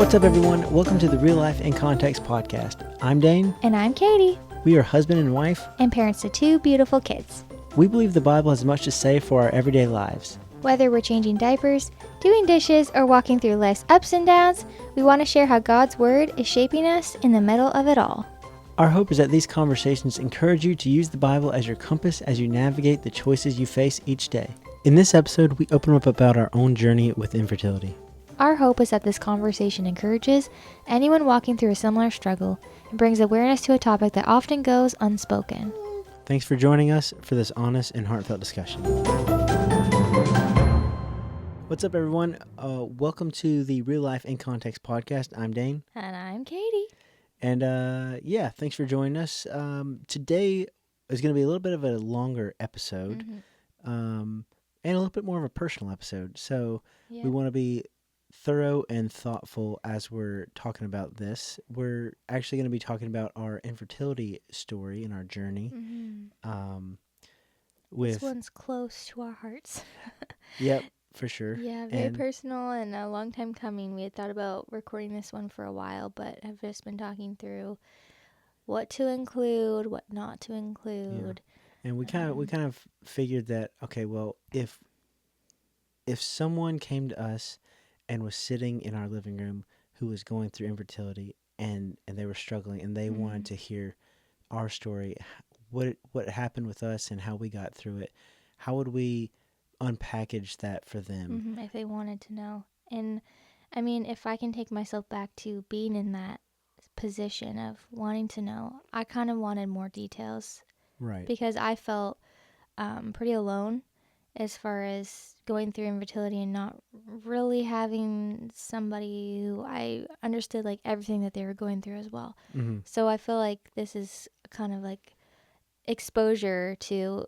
What's up, everyone? Welcome to the Real Life in Context podcast. I'm Dane. And I'm Katie. We are husband and wife. And parents to two beautiful kids. We believe the Bible has much to say for our everyday lives. Whether we're changing diapers, doing dishes, or walking through life's ups and downs, we want to share how God's Word is shaping us in the middle of it all. Our hope is that these conversations encourage you to use the Bible as your compass as you navigate the choices you face each day. In this episode, we open up about our own journey with infertility. Our hope is that this conversation encourages anyone walking through a similar struggle and brings awareness to a topic that often goes unspoken. Thanks for joining us for this honest and heartfelt discussion. What's up, everyone? Welcome to the Real Life in Context podcast. I'm Dane. And I'm Katie. And thanks for joining us. Today is going to be a little bit of a longer episode and a little bit more of a personal episode. So we want to be thorough and thoughtful as we're talking about this. We're actually going to be talking about our infertility story and our journey. This one's close to our hearts. Yep, for sure. Yeah, very personal and a long time coming. We had thought about recording this one for a while, but have just been talking through what to include, what not to include. Yeah. And we kind of figured that, okay, well, if someone came to us and was sitting in our living room who was going through infertility and they were struggling and they wanted to hear our story, what happened with us and how we got through it, how would we unpackage that for them? If they wanted to know. And I mean, if I can take myself back to being in that position of wanting to know, I kind of wanted more details. Right. Because I felt pretty alone as far as going through infertility and not really having somebody who I understood like everything that they were going through as well. So I feel like this is kind of like exposure to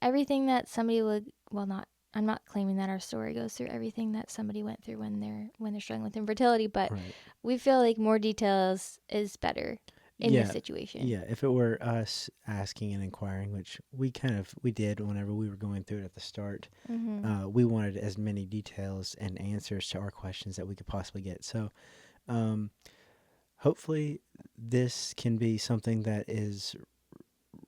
everything that somebody would, I'm not claiming that our story goes through everything that somebody went through when they're struggling with infertility, but we feel like more details is better in this situation. Yeah, if it were us asking and inquiring, which we did whenever we were going through it at the start, we wanted as many details and answers to our questions that we could possibly get. So hopefully this can be something that is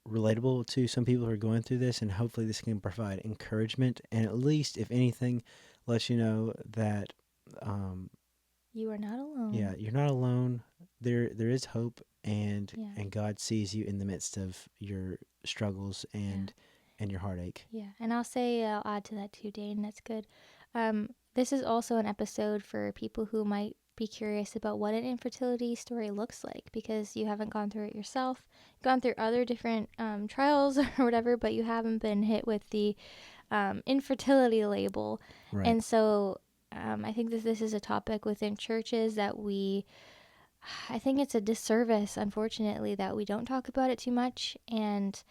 relatable to some people who are going through this, and hopefully this can provide encouragement and at least, if anything, let you know that you are not alone. Yeah, you're not alone. There is hope, and God sees you in the midst of your struggles and your heartache. Yeah, and I'll add to that too, Dane. That's good. This is also an episode for people who might be curious about what an infertility story looks like, because you haven't gone through it yourself, gone through other different trials or whatever, but you haven't been hit with the infertility label. Right. And so I think that this is a topic within churches that I think it's a disservice, unfortunately, that we don't talk about it too much. And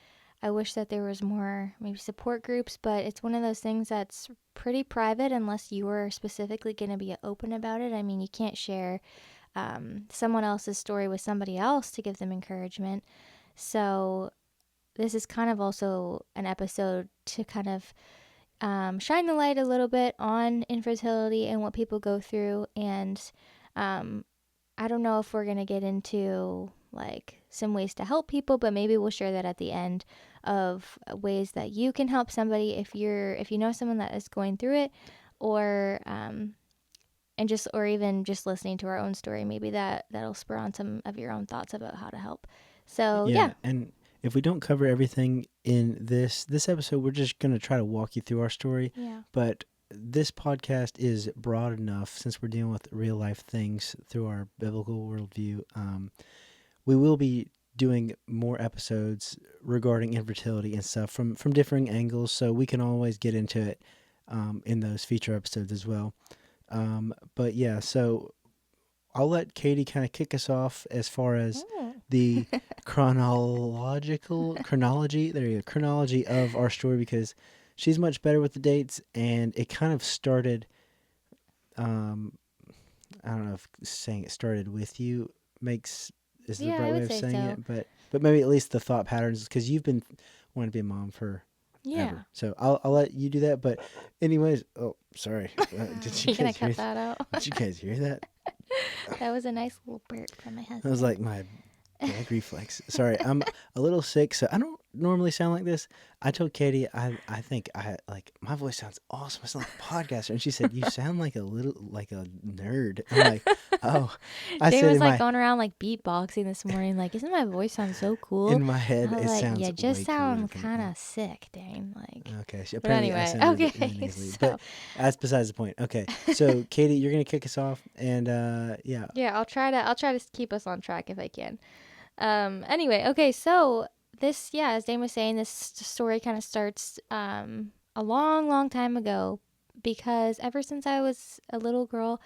I wish that there was more maybe support groups, but it's one of those things that's pretty private unless you are specifically going to be open about it. I mean, you can't share someone else's story with somebody else to give them encouragement. So this is kind of also an episode to kind of shine the light a little bit on infertility and what people go through. And I don't know if we're going to get into like some ways to help people, but maybe we'll share that at the end of ways that you can help somebody if you know someone that is going through it, or even just listening to our own story, maybe that'll spur on some of your own thoughts about how to help. So yeah. And if we don't cover everything in this episode, we're just going to try to walk you through our story. Yeah. But this podcast is broad enough, since we're dealing with real life things through our biblical worldview. We will be doing more episodes regarding infertility and stuff from differing angles, so we can always get into it in those feature episodes as well. But yeah, so I'll let Katie kind of kick us off as far as the chronology of our story, because she's much better with the dates, and it kind of started, I don't know if saying it started with you is the right way of saying it, but maybe at least the thought patterns, because you've been wanting to be a mom for ever. So I'll let you do that. But anyways, oh, sorry. Did you guys hear that? Did you guys hear that? That was a nice little burp from my That was husband. like my gag reflex. Sorry, I'm a little sick, so I don't normally sound like this. I told Katie I think I like my voice sounds awesome. I sound like a podcaster, and she said you sound like a little like a nerd. I'm like, oh, I Dane said was like going around like beatboxing this morning, like, isn't my voice sound so cool? in my head I was it like, sounds you just way cooler sound than kind of sick, Dane. Like, okay. but Apparently, I anyway, sound really, really okay, nasally, so but that's besides the point. Okay, so Katie, you're gonna kick us off, and yeah, yeah, I'll try to keep us on track if I can. Anyway, okay, so this, yeah, as Dane was saying, this story kind of starts a long, long time ago, because ever since I was a little girl,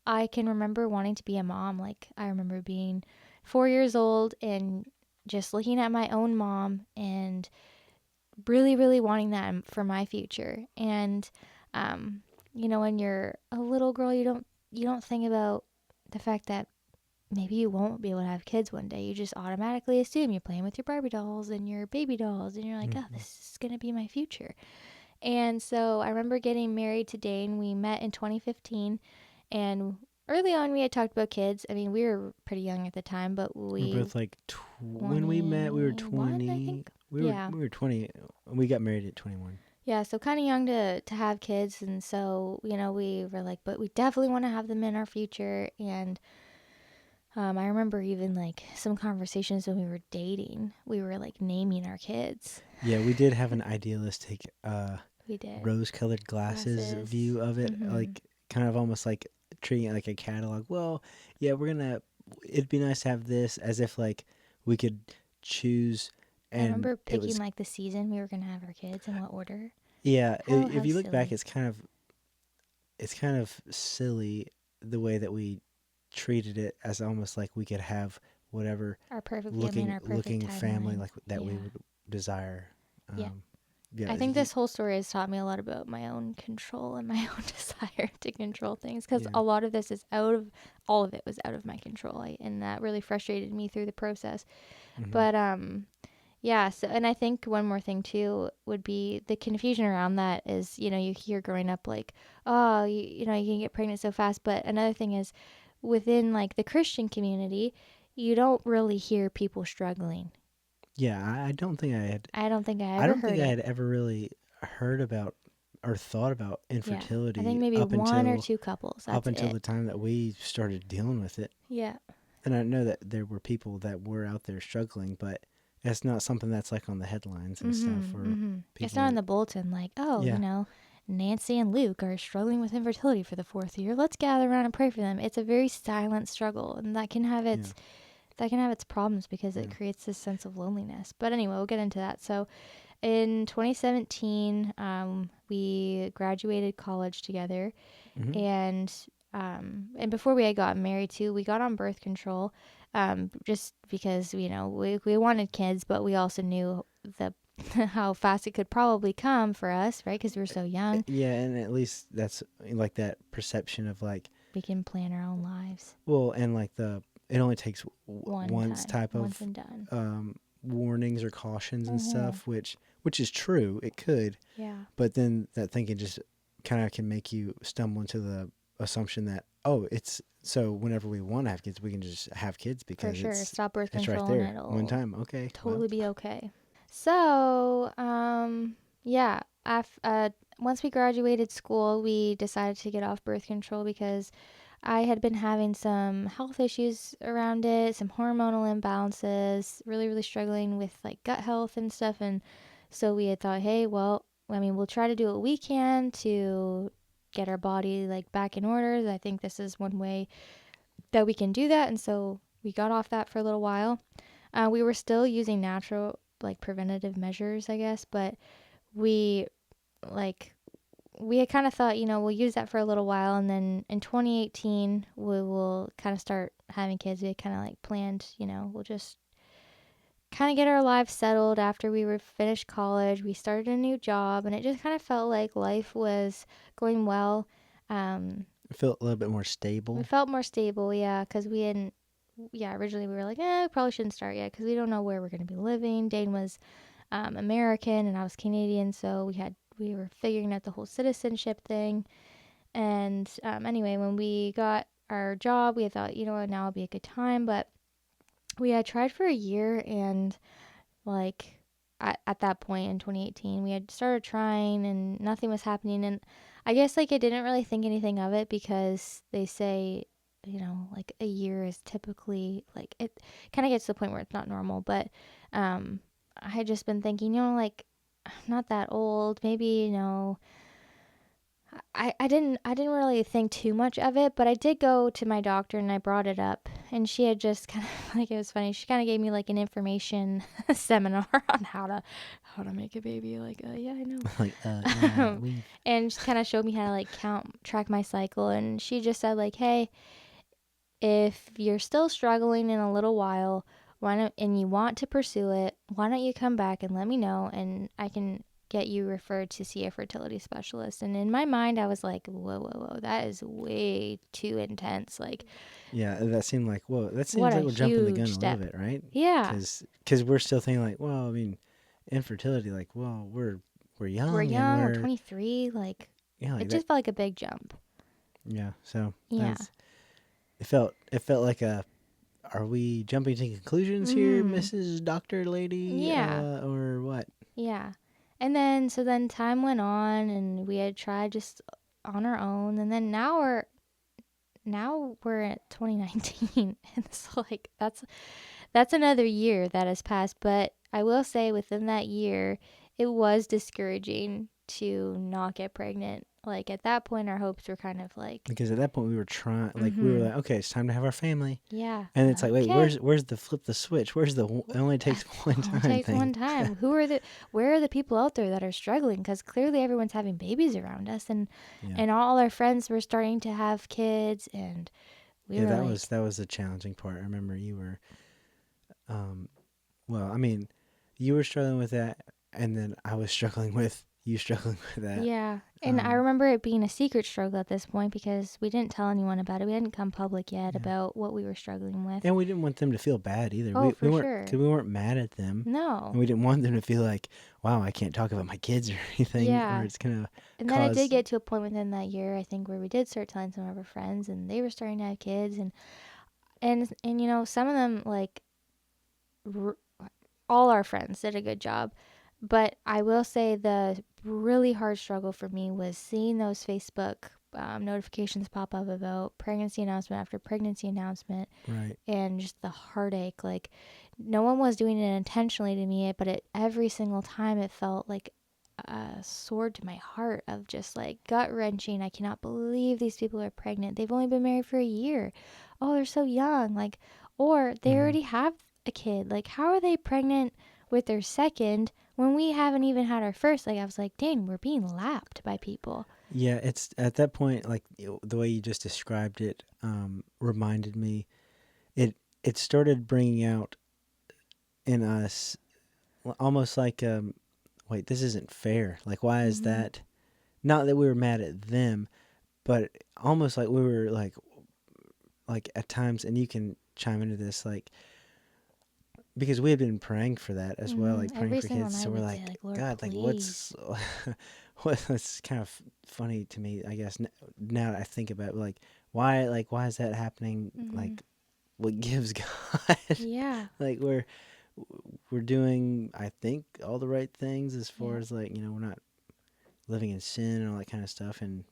I can remember wanting to be a mom. Like, I remember being 4 years old and just looking at my own mom and really, really wanting that for my future. And, um, when you're a little girl, you don't think about the fact that maybe you won't be able to have kids one day. You just automatically assume you're playing with your Barbie dolls and your baby dolls, and you're like, oh, hmm this is going to be my future. And so I remember getting married to Dane. We met in 2015, and early on we had talked about kids. I mean, we were pretty young at the time, but we're we both like when we met, we were 21, I 20. think. Yeah. We were 20. We got married at 21. Yeah, so kind of young to have kids, and so we were like, but we definitely want to have them in our future. And I remember even like some conversations when we were dating, we were like naming our kids. Yeah, we did have an idealistic We did. rose-colored glasses Glasses. view of it, Mm-hmm. like kind of almost like treating it like a catalog. Well, yeah, we're gonna. It'd be nice to have this, as if like we could choose, I and remember it picking was like the season we were gonna have our kids in what order. yeah. How If you look back, silly. it's kind of silly the way that we treated it as almost like we could have whatever Our perfect family and our perfect looking family timeline. like that we Yeah. would desire. Yeah. Um, yeah, I think this whole story has taught me a lot about my own control and my own desire to control things, because yeah. a lot of this is all of it was out of my control, and that really frustrated me through the process. hmm But yeah, so, and I think one more thing too would be the confusion around that is, you hear growing up like, oh, you can get pregnant so fast. But another thing is, within like the Christian community, you don't really hear people struggling. Yeah, I don't think I don't think I I ever don't think heard I it. had ever really heard about or thought about Yeah. I think infertility maybe one or two couples. up That's until it. the time that we started dealing with it. Yeah. And I know that there were people that were out there struggling, but it's not something that's like on the headlines and stuff Mm-hmm. or Mm-hmm. It's not people. in the bulletin like, oh, Yeah, Nancy and Luke are struggling with infertility for the fourth year. Let's gather around and pray for them. It's a very silent struggle, and yeah, that can have its problems because it yeah. creates this sense of loneliness. But anyway, we'll get into that. So in 2017, we graduated college together, hmm and before we had gotten married too, we got on birth control, just because we wanted kids, but we also knew the how fast it could probably come for us, right? Because we were so young. Yeah, and at least that's like that perception of like, We can plan our own lives well, and like it only takes one once time, type once of and done. warnings or cautions and Mm-hmm. stuff, which is true. It could, Yeah, but then that thinking just kind of can make you stumble into the assumption that oh, it's so whenever we want to have kids, we can just have kids for because sure. Stop birth it's right control and there one it'll time. Okay, well, totally be okay. So, yeah, once we graduated school, we decided to get off birth control because I had been having some health issues around it, some hormonal imbalances, really, really struggling with like gut health and stuff. And so we had thought, hey, well, I mean, we'll try to do what we can to get our body like back in order. I think this is one way that we can do that. And so we got off that for a little while. We were still using natural, like preventative measures, I guess, but we like we had kind of thought, we'll use that for a little while, and then in 2018 we will kind of start having kids. We had kind of like planned, we'll just kind of get our lives settled after we were finished college. We started a new job, and it just kind of felt like life was going well. it felt a little bit more We stable. felt more stable, yeah, because we hadn't. Yeah, originally we were like, we probably shouldn't start yet because we don't know where we're going to be living. Dane was American and I was Canadian, so we were figuring out the whole citizenship thing. And anyway, when we got our job. We thought, you know what, now would be a good time. But we had tried for a year, and like at that point in 2018, we had started trying and nothing was happening. And I guess like I didn't really think anything of it because they say, you know, like a year is typically like it kind of gets to the point where it's not normal. But I had just been thinking, you know, like I'm not that old. Maybe, you know, I didn't really think too much of it, but I did go to my doctor and I brought it up, and she had just kind of like, it was funny. She kind of gave me like an information seminar on how to make a baby. Like, yeah, I know. Like, yeah, we've. And just kind of showed me how to like track my cycle, and she just said like, hey, if you're still struggling in a little while, why don't and you want to pursue it, why don't you come back and let me know, and I can get you referred to see a fertility specialist. And in my mind I was like, whoa, whoa, whoa, that is way too intense. Like, Yeah, that seemed like, whoa, that what seems a like we're jumping the huge gun a little step. bit, right? Yeah, Because we're still thinking like, well, I mean, infertility, like, well, we're we're young and young, we're we're, 23, like yeah, it like that. just felt like a big jump. Yeah, so Yeah. that's it felt like a, are we jumping to conclusions here, Mhm. Mrs. Doctor Lady, Yeah. or what? Yeah. And then so then time went on and we had tried just on our own, and then now we're at 2019. And so like that's another year that has passed. But I will say within that year it was discouraging to not get pregnant. Like at that point our hopes were kind of like, Because at that point we were trying, like, we were mhm, like, okay, it's time to have our family, yeah, and it's like, wait, okay, where's the flip the switch? Where's the it only takes one only time takes thing? one time. Where are the people out there that are struggling? Because clearly everyone's having babies around us, and Yeah, and all our friends were starting to have kids, and we yeah, were that was like, that was the challenging part. I remember you were, um, well, I mean, you were struggling with that, and then I was struggling with you struggling with that. yeah. And I Um, remember it being a secret struggle at this point because we didn't tell anyone about it. We hadn't come public yet yeah, about what we were struggling with. and we didn't want them to feel bad either. Oh, We for weren't, sure. cause we weren't mad at them, No. and we didn't want them to feel like, wow, I can't talk about my kids or anything, or Yeah. it's gonna And then it did cause. get to a point within that year, I think, where we did start telling some of our friends, and they were starting to have kids, and you know, some of them like r- all our friends did a good job. But I will say the really hard struggle for me was seeing those Facebook notifications pop up about pregnancy announcement after pregnancy announcement, Right. and just the heartache. Like, no one was doing it intentionally to me, but every single time it felt like a sword to my heart of just like gut wrenching. I cannot believe these people are pregnant. They've only been married for a year. Oh, they're so young. Like, or they Hmm. already have a kid. Like, how are they pregnant with their second when we haven't even had our first? Like, I was like, dang, we're being lapped by people. Yeah, it's at that point, like, the way you just described it, reminded me. It started bringing out in us, almost like, wait, this isn't fair. Like, why is Mm-hmm. that? Not that we were mad at them, but almost like we were like at times, and you can chime into this, like, because we had been praying for that as well, Mm-hmm. like praying Every for single kids. So night we're we'd say like, like, Lord, God, like, please. what's kind of funny to me, I guess, now that I think about it, like, why is that happening? Mm-hmm. Like, what gives God? Yeah. Like, we're doing, I think, all the right things as far Yeah. as, like, we're not living in sin and all that kind of stuff, and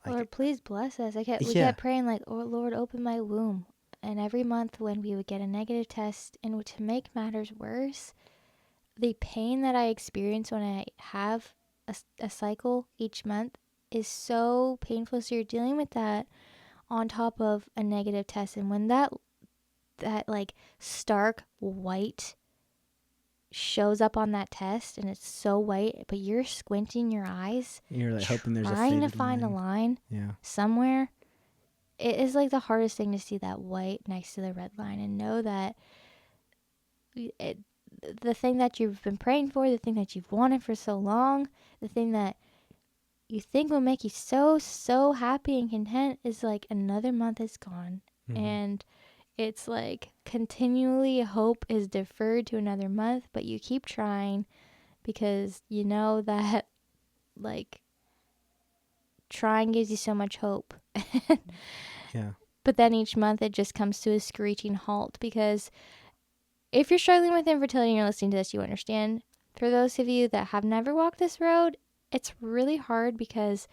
like, Lord, please bless us. We yeah, kept praying like, oh Lord, open my womb. And every month when we would get a negative test, and to make matters worse, the pain that I experience when I have a cycle each month is so painful. So you're dealing with that on top of a negative test, and when that like stark white shows up on that test and it's so white, but you're squinting your eyes you're like hoping there's a trying to faded find a line. line Yeah. somewhere. It is like the hardest thing to see that white next to the red line and know that it, the thing that you've been praying for, the thing that you've wanted for so long, the thing that you think will make you so, so happy and content is like another month is gone. Hmm. And it's like continually hope is deferred to another month, but you keep trying because you know that like trying gives you so much hope. Yeah. But then each month it just comes to a screeching halt, because if you're struggling with infertility and you're listening to this, you understand. For those of you that have never walked this road, it's really hard because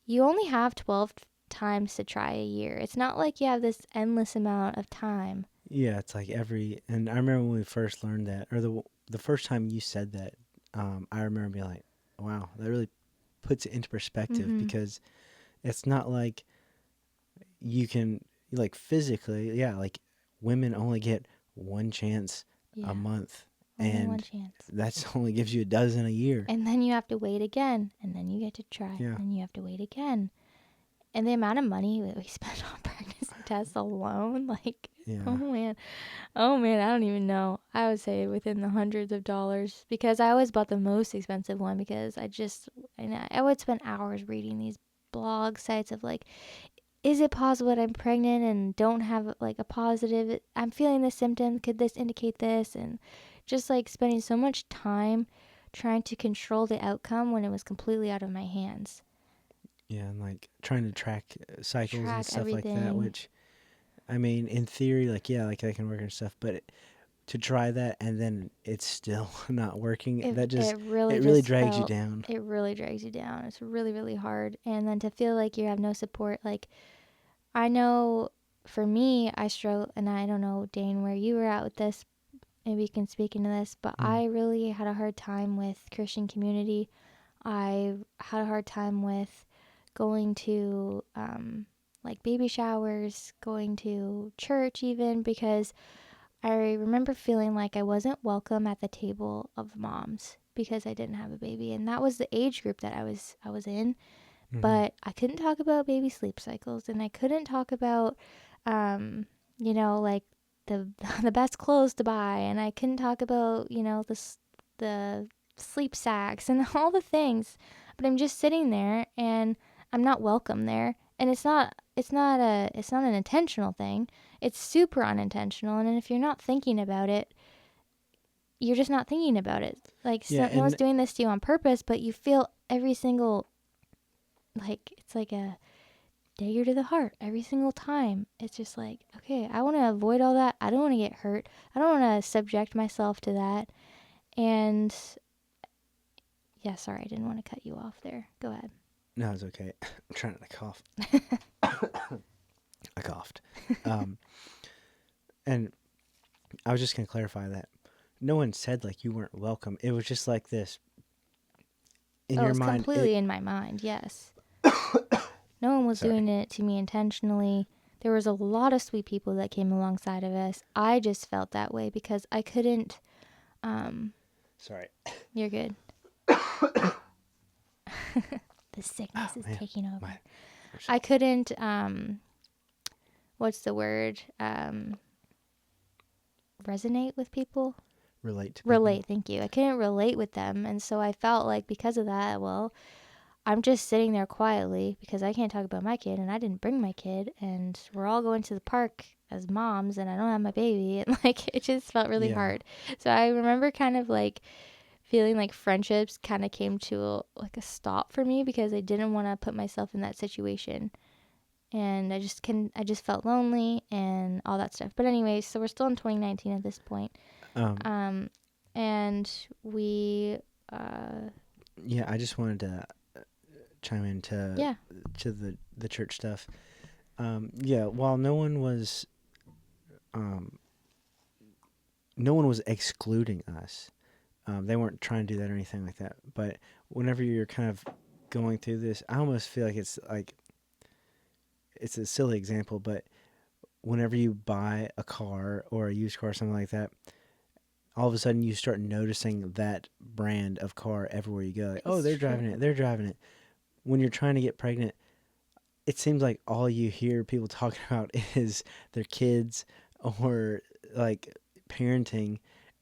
you only have 12 times to try a year. It's not like you have this endless amount of time. Yeah, it's like and I remember when we first learned that, or the first time you said that, I remember being like, wow, that really puts it into perspective, Mm-hmm. because it's not like you can, like, physically, yeah, like, women only get one chance a Yeah, month, only one and chance. that's only gives you a dozen a year. And then you have to wait again, and then you get to try, Yeah. and then you have to wait again. And the amount of money that we spend on pregnancy tests alone, like, oh Yeah. man. Oh man, I don't even know. I would say within the hundreds of dollars, because I always bought the most expensive one, because I would spend hours reading these blog sites of like, is it possible that I'm pregnant and don't have like a positive? I'm feeling this symptom. Could this indicate this? And just like spending so much time trying to control the outcome when it was completely out of my hands. Yeah, and like trying to track cycles and Track stuff like that, everything. which, I mean, in theory, like, yeah, like, that can work and stuff, but to try that and then it's still not working, It that just, it really it really just drags you felt down. it really drags you down. It's really really hard, and then to feel like you have no support. Like, I know for me, I struggle, and I don't know, Dane, where you were at with this. Maybe you can speak into this, but Mm. I really had a hard time with Christian community. I had a hard time with going to like baby showers, going to church even, because I remember feeling like I wasn't welcome at the table of moms because I didn't have a baby, and that was the age group that I was in. Mm-hmm. But I couldn't talk about baby sleep cycles, and I couldn't talk about, um, like the the best clothes to buy, and I couldn't talk about the sleep sacks and all the things. But I'm just sitting there, and I'm not welcome there, and it's not an intentional thing. It's super unintentional, and if you're not thinking about it, you're just not thinking about it. Like, Yeah, no one's and doing this to you on purpose, but you feel every single, like, it's like a dagger to the heart every single time. It's just like, okay, I want to avoid all that. I don't want to get hurt. I don't want to subject myself to that. And yeah, sorry, I didn't want to cut you off there. Go ahead. no, it's okay. I'm trying not to cough. I coughed. Um, and I was just gonna clarify that no one said like you weren't welcome. It was just like this in Oh, your it's mind. It completely in my mind. Yes. No one was sorry, doing it to me intentionally. There was a lot of sweet people that came alongside of us. I just felt that way because I couldn't. Um, sorry. you're good. The Oh sickness is man, taking over. my I yourself. couldn't. What's the word? Resonate with people. Relate to people. Relate. Thank you. I couldn't relate with them, and so I felt like because of that, well, I'm just sitting there quietly because I can't talk about my kid, and I didn't bring my kid, and we're all going to the park as moms, and I don't have my baby, and like it just felt really Yeah, hard. So I remember kind of like feeling like friendships kind of came to like a stop for me because I didn't want to put myself in that situation. And I just felt lonely and all that stuff. But anyways, so we're still in 2019 at this point. um, Um, and we, yeah. I just wanted to chime into yeah, the church stuff. Yeah, while um, no one was excluding us. They weren't trying to do that or anything like that. But whenever you're kind of going through this, I almost feel like it's a silly example, but whenever you buy a car or a used car or something like that, all of a sudden you start noticing that brand of car everywhere you go. Like, oh, it's they're true. driving it. They're driving it. When you're trying to get pregnant, it seems like all you hear people talking about is their kids or like parenting,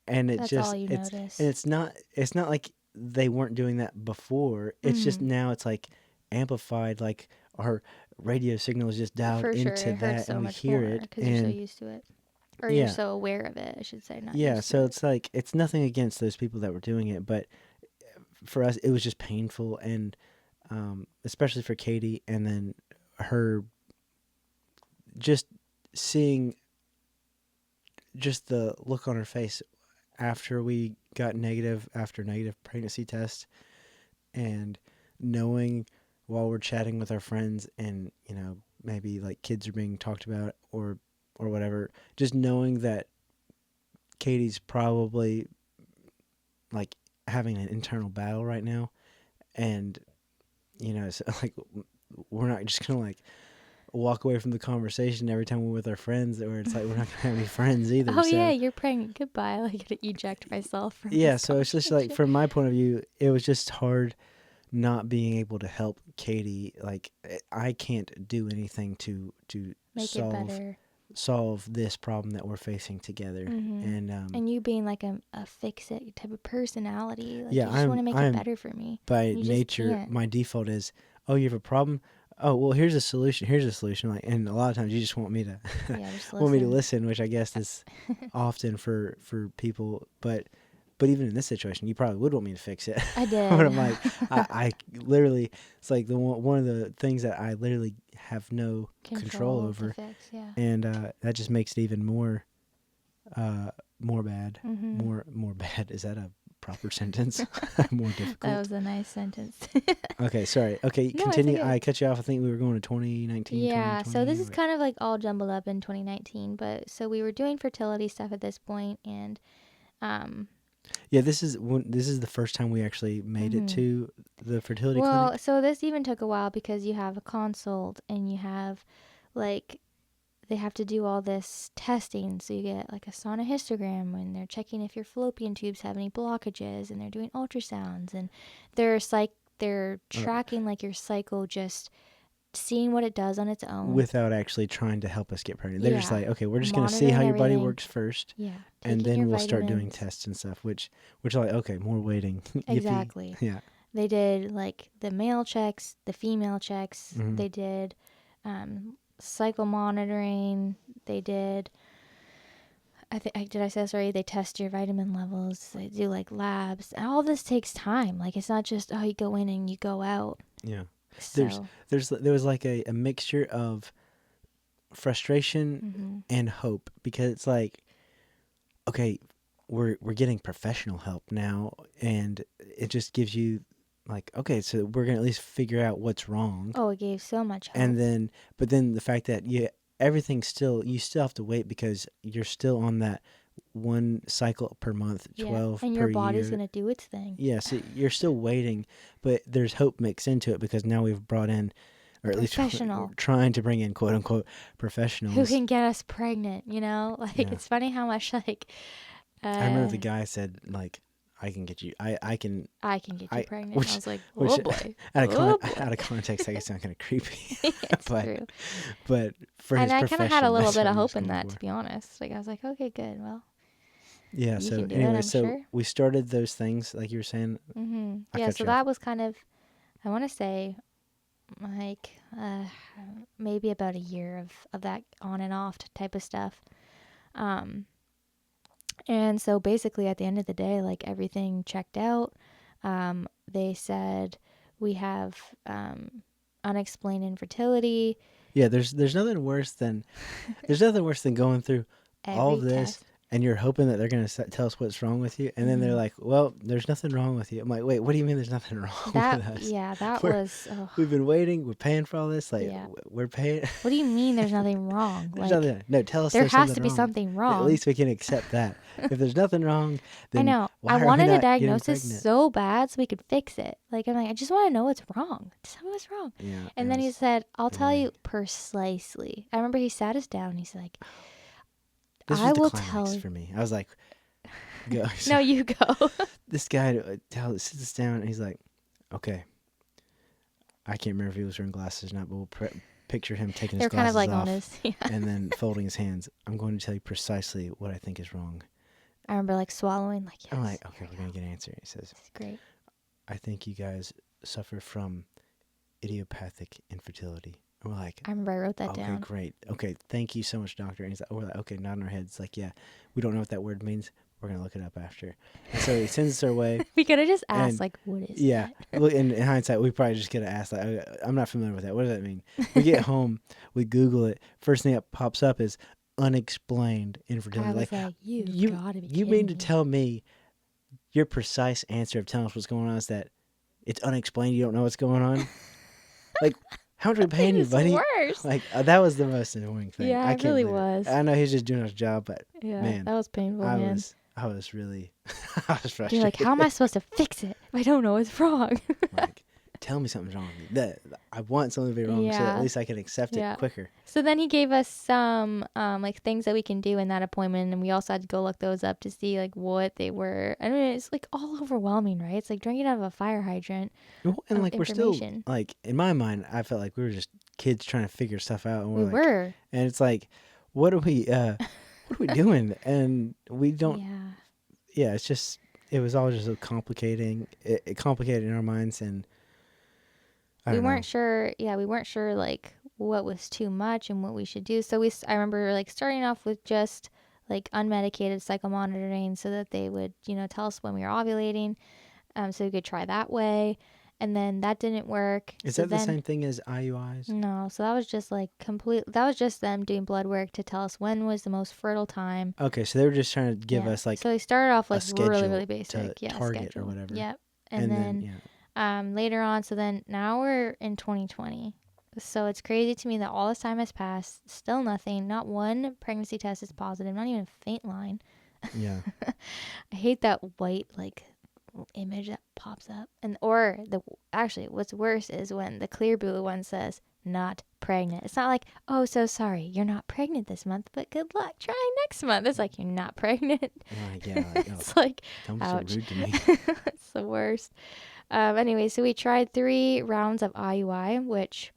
and That's all you notice. it's not like they weren't doing that before. It's just Mm-hmm. now it's like amplified, like our radio signal is just dialed For sure, into it hurts that so and we much hear more it. because you're so And used to it, or you're yeah, so aware of it. I should say, not yeah, used to so it. it's like it's nothing against those people that were doing it, but for us it was just painful. And especially for Katie, and then her just seeing just the look on her face after we got negative after negative pregnancy test, and knowing while we're chatting with our friends and maybe like kids are being talked about or whatever, just knowing that Katie's probably like having an internal battle right now, and so, like, we're not just gonna like walk away from the conversation every time we're with our friends, or it's like we're not gonna have any friends either. Oh yeah, So you're praying goodbye. Like, I'm gonna eject myself from yeah, this so it's just like conversation. from my point of view, it was just hard not being able to help Katie. Like, I can't do anything to Make it better. solve this problem that we're facing together. And And you being like a fix it type of personality, like yeah, you just want to make it I'm better for me. by You just nature, can't. my default is, oh, you have a problem. Oh well, here's a solution. Here's a solution. Like, and a lot of times you just want me to Yeah, just want me to listen. listen, which I guess is often for people. But even in this situation, you probably would want me to fix it. I But did. I'm like, I literally, it's like one of the things that I literally have no control Control to over, fix, yeah. and that just makes it even more bad. Mm-hmm. More bad. Is that a proper sentence? More That difficult. was a nice sentence. Okay, sorry. Okay, No, it's continue. okay. I cut you off. I think we were going to 2019, Yeah, so 2020. this is kind of like all jumbled up in 2019, but so we were doing fertility stuff at this point, and um, Yeah, this is the first time we actually made it mhm. to the fertility Well, clinic. so this even took a while because you have a consult and you have like they have to do all this testing. So you get like a sonohystogram when they're checking if your fallopian tubes have any blockages, and they're doing ultrasounds, and they're Uh, tracking like your cycle, just seeing what it does on its own. without actually trying to help us get pregnant. They're just Yeah. like, okay, we're just gonna see how Monitoring your body everything. works first, Yeah. and Taking then your we'll start doing vitamins. tests and stuff. Which are like, okay, more waiting. Yippee! Exactly. Yeah. They did like the male checks, the female checks. Hmm. They did cycle monitoring. They did. Did I say this already? They test your vitamin levels. They do like labs. And all this takes time. Like, it's not just, oh, you go in and you go out. Yeah. There's So. there was like a mixture of frustration Mm-hmm. and hope, because it's like, okay, we're getting professional help now, and it just gives you like, okay, so we're gonna at least figure out what's wrong. Oh, it gave so much And hope. then but then the fact that you still have to wait, because you're still on that one cycle per month, Yeah. 12 And your per body's year. going to do its thing. Yeah, so you're still waiting, but there's hope mixed into it, because now we've brought in, A or at least we're professional trying to bring in, quote unquote, who professionals. can get us pregnant, you know? Like, Yeah. it's funny how much, like, I remember the guy said, like, I can get you. I can. I can get you I pregnant. I which was like, which oh boy. out of Oh boy. out of context, I guess sound kind of creepy, It's but true. for And his I kind of had a profession, little that's bit what of he was hope in going that, for. to be honest. Like, I was like, okay, good. Well, Yeah. you So can do it, anyway, I'm so sure. we started those things, like you were saying. Mm-hmm. I Yeah, cut so you off. that was kind of, I want to say, like, maybe about a year of that on and off type of stuff. Um, and so basically at the end of the day, like, everything checked out. They said we have unexplained infertility. Yeah. There's nothing worse than going through all of Every this, test. and you're hoping that they're gonna tell us what's wrong with you, and then they're Mm-hmm. like, "Well, there's nothing wrong with you." I'm like, "Wait, what do you mean there's nothing wrong with us? That We're was, oh, we've been waiting. We're paying for all this. Like, yeah. we're paying." What do you mean there's nothing wrong? There's Like, nothing. No, tell us there there's has something to be wrong. something At wrong. least we can accept that. If there's nothing wrong, I then know. I why are we wanted a not getting diagnosis pregnant? so bad so we could fix it. Like, I'm like, I just want to know what's wrong. Just tell me what's wrong. Yeah, And it then he was said, I'll tell annoying. you precisely. I remember he sat us down. He's like, This I was the will climax tell you. for me. I was like, go. No, you go. This guy sits us down, and he's like, okay. I can't remember if he was wearing glasses or not, but we'll picture him taking his They're kind of glasses like on off his. Yeah. and then folding his hands. I'm going to tell you precisely what I think is wrong. I remember like swallowing, like, yes. I'm like, okay, we're going to get an answer. He says, It's great. I think you guys suffer from idiopathic infertility. And we're like, I remember I wrote that okay, down. great. Okay, thank you so much, doctor. And we're like, okay, nodding our heads. Like, yeah, we don't know what that word means. we're gonna look it up after. And so he sends us our way. We could have just asked, And like, what is yeah, that? well, in hindsight, we probably just could have asked. Like, I'm not familiar with that. What does that mean? We get home, we Google it. First thing that pops up is unexplained infertility. I was Like, like, you've you got to be you kidding mean to me. tell me your precise answer of telling us what's going on is that it's unexplained? You don't know what's going on. Like, how much are we paying you, It's buddy? worse. Like, that was the most annoying thing. Yeah, I it can't really believe was. it. I know he's just doing his job, but Yeah, man, that was painful, I man. was really, I was frustrated. You're like, how am I supposed to fix it if I don't know what's wrong? Like, tell me something's wrong with me. That I want something to be wrong, so that at Yeah. least I can accept Yeah. it quicker. So then he gave us some like things that we can do in that appointment, and we also had to go look those up to see like what they were. I mean, it's like all overwhelming, right? It's like drinking out of a fire hydrant. Well, and Of like we're still information. like in my mind, I felt like we were just kids trying to figure stuff out, and We like, were. and it's like, what are we doing? And we don't. Yeah. Yeah, it's just it was all just so complicating. It complicated in our minds, and I We don't know. weren't sure. Yeah, we weren't sure like what was too much and what we should do. So I remember like starting off with just like unmedicated psychomonitoring so that they would, tell us when we were ovulating. So we could try that way. And then that didn't work. Is So that the then, same thing as IUIs? no, so that was just like that was just them doing blood work to tell us when was the most fertile time. Okay, so they were just trying to give Yeah. us like So they started off a like schedule really, really to basic. Yeah, target or schedule. whatever. Yep. And then later on, so then now we're in 2020. So it's crazy to me that all this time has passed, still nothing, not one pregnancy test is positive, not even a faint line. Yeah. I hate that white like image that pops up. Actually what's worse is when the clear blue one says not pregnant. It's not like, oh, so sorry, you're not pregnant this month, but good luck trying next month. It's like, you're not pregnant. Yeah. Like, It's like, don't be ouch. so rude to me. It's the worst. Anyway, so we tried 3 rounds of IUI, which,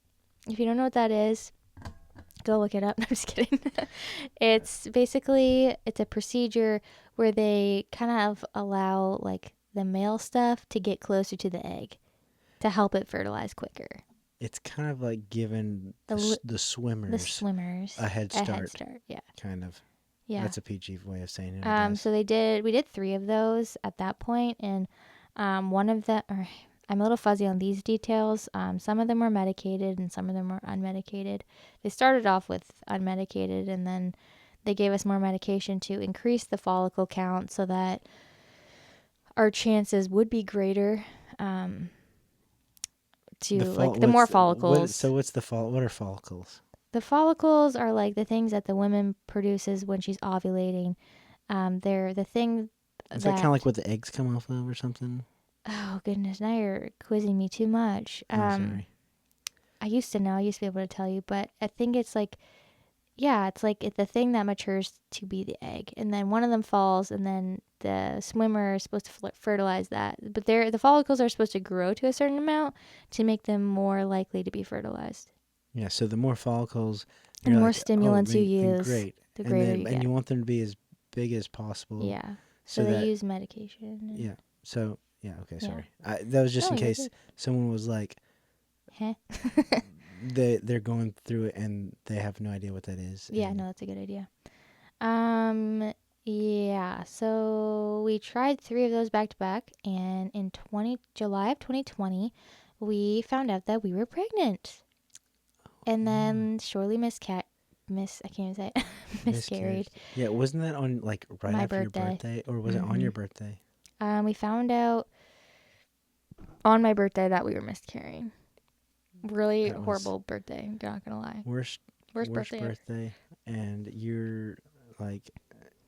if you don't know what that is, go look it up. No, I'm just kidding. It's a procedure where they kind of allow like the male stuff to get closer to the egg to help it fertilize quicker. It's kind of like giving the swimmers a head start. Yeah. Kind of. Yeah. That's a PG way of saying it. I guess. So we did 3 of those at that point, and one of them, I'm a little fuzzy on these details. Some of them were medicated and some of them were unmedicated. They started off with unmedicated, and then they gave us more medication to increase the follicle count so that our chances would be greater. The more follicles. What's what are follicles? The follicles are like the things that the woman produces when she's ovulating. They're the thing. Is that kind of like what the eggs come off of or something? Oh goodness, now you're quizzing me too much. Sorry. I used to know. I used to be able to tell you, but I think it's like, yeah, it's like the thing that matures to be the egg, and then one of them falls, and then the swimmer is supposed to fertilize that. But the follicles are supposed to grow to a certain amount to make them more likely to be fertilized. Yeah. So the more follicles, And the more like, stimulants you use, great. the greater you get. And you want them to be as big as possible. Yeah. So they use medication. Yeah. So yeah. Okay. Yeah. Sorry. That was just in you're case good. someone was like, Huh? they're going through it and they have no idea what that is. Yeah, no, that's a good idea. Yeah, so we tried 3 of those back to back, and in July of 2020, we found out that we were pregnant. And then shortly I can't even say it, miscarried. Yeah, wasn't that on like right My after your birthday. birthday, or was it on your birthday? We found out on my birthday that we were miscarrying. Really horrible birthday, not gonna lie. Worst birthday, and you're like,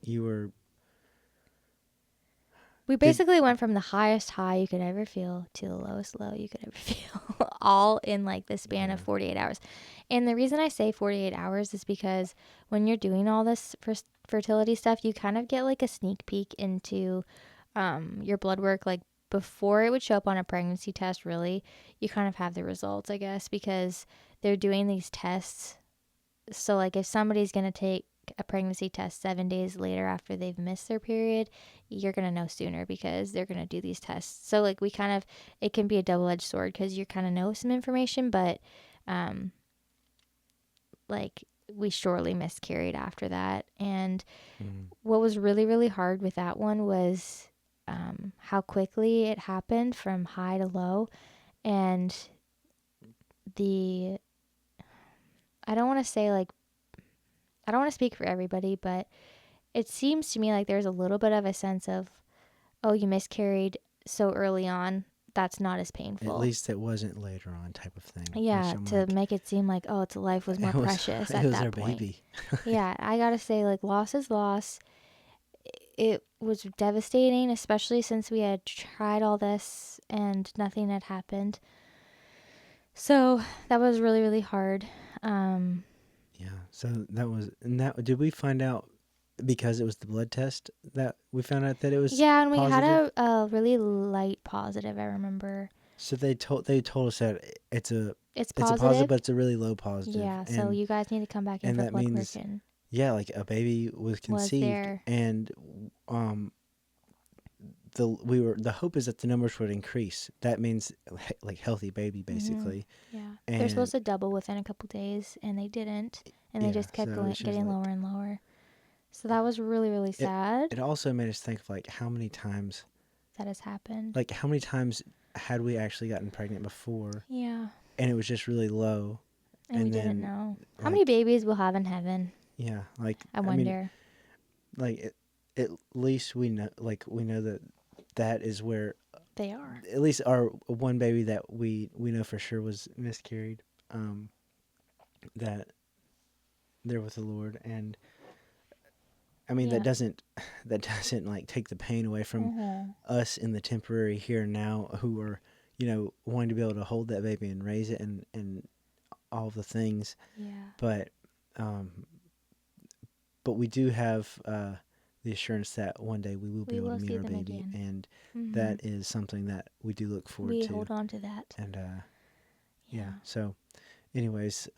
you were. We basically went from the highest high you could ever feel to the lowest low you could ever feel, all in like the span of 48 hours. And the reason I say 48 hours is because when you're doing all this fertility stuff, you kind of get like a sneak peek into your blood work, like before it would show up on a pregnancy test. Really, you kind of have the results, I guess, because they're doing these tests. So like if somebody's going to take a pregnancy test 7 days later after they've missed their period, you're going to know sooner because they're going to do these tests. So like it can be a double-edged sword because you kind of know some information, but like we shortly miscarried after that. And Mm. what was really, really hard with that one was how quickly it happened from high to low. And the, I don't want to say like, I don't want to speak for everybody, but it seems to me like there's a little bit of a sense of, oh, you miscarried so early on. That's not as At painful. least it wasn't later on type of thing. Which Yeah, I'm to like, make it seem like, oh, its life was more it was precious it at was that our point. baby. Yeah, I gotta say, like, loss is loss. It was devastating, especially since we had tried all this and nothing had happened. So that was really, really hard. Yeah. So that was, and that, did we find out because it was the blood test that we found out that it was Yeah, and we had positive? a really light positive, I remember. So they told us that It's it's a positive, positive. but it's a really low positive, Yeah, so you guys need to come back in and for that blood work means, and yeah, like a baby was was conceived, there. and um the hope is that the numbers would increase. That means like healthy baby Hmm. basically, Yeah. They're and supposed to double within a couple days, and they didn't. And they yeah, just kept so going, she was getting like, lower and lower. So that was really, really it. sad It also made us think of that has happened. like how many times had we actually gotten pregnant before, Yeah. and it was just really low, And we and didn't then know. How many like babies we'll have in heaven? yeah, like I I mean, wonder. like at least we know that that is where, They are. at least our one baby that we know for sure was miscarried, that they're with the Lord. And I mean Yeah. that doesn't like take the pain away from Mm-hmm. us in the temporary here and now, who are, wanting to be able to hold that baby and raise it, and all the things. Yeah. But um but we do have the assurance that one day we will be We able to will meet see our them baby, again. and Mm-hmm. that is something that we do look forward We to. hold on to that. And yeah, Yeah. so anyways,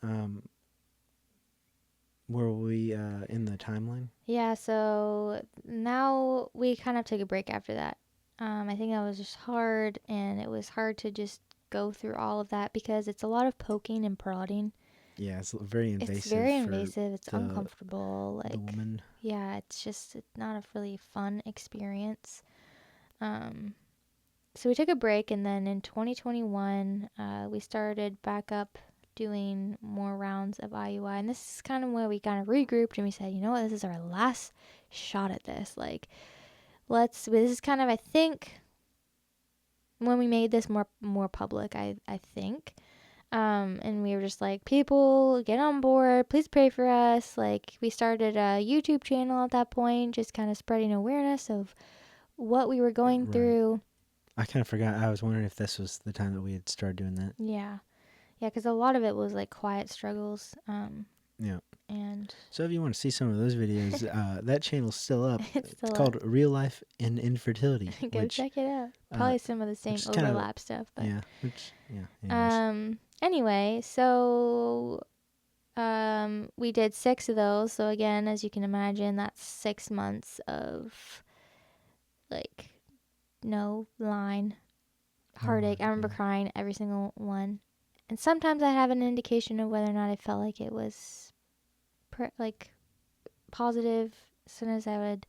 were we in the timeline? Yeah, so now we kind of took a break after that. I think that was just hard, and it was hard to just go through all of that because it's a lot of poking and prodding. Yeah, it's very It's invasive very for invasive. It's the uncomfortable. the Like, woman. yeah, it's not a really fun experience. Um, so we took a break, and then in 2021, we started back up doing more rounds of IUI. And this is kind of where we kind of regrouped and we said, you know what, this is our last shot at this. Like, this is kind of, I think, when we made this more public, I think. And we were just like, people, get on board. Please pray for us. Like, we started a YouTube channel at that point, just kind of spreading awareness of what we were going Right. through. I kind of forgot. I was wondering if this was the time that we had started doing that. Yeah. Yeah, because a lot of it was like quiet struggles. Yeah. And So if you want to see some of those videos, that channel's still up. it's It's still called Real Life in Infertility, go which check it out. uh, Probably some of the which same is kind of, overlap stuff, but yeah, which yeah. Anyways, anyway, so we did 6 of those. So again, as you can imagine, that's 6 months of like no line, heartache. I remember yeah. crying every single one. And sometimes I have an indication of whether or not I felt like it was like positive. Sometimes I would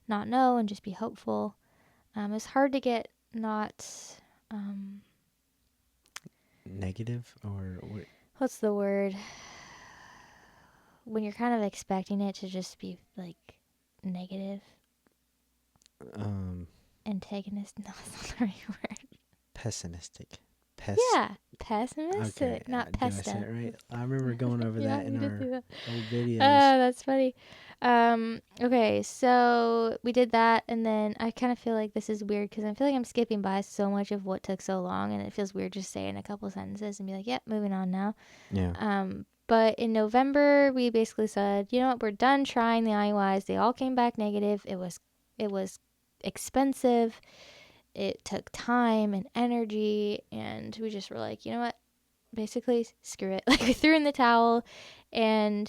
not know and just be hopeful. It's hard to get not um, Negative or what? what's the word, when you're kind of expecting it to just be like negative, Um, antagonist. No, that's not the right word. Pessimistic. Yeah, Okay, pessimistic, not did I say pesta. it right? I remember going over Yeah, that in you did our do that. old videos. That's funny. Okay, so we did that, and then I kind of feel like this is weird because I feel like I'm skipping by so much of what took so long, and it feels weird just saying a couple sentences and be like, "Yep, moving on now." Yeah. But in November, we basically said, you know what, we're done trying the IUIs. They all came back negative. It was expensive. It took time and energy, and we just were like, you know what, basically screw it. Like, we threw in the towel, and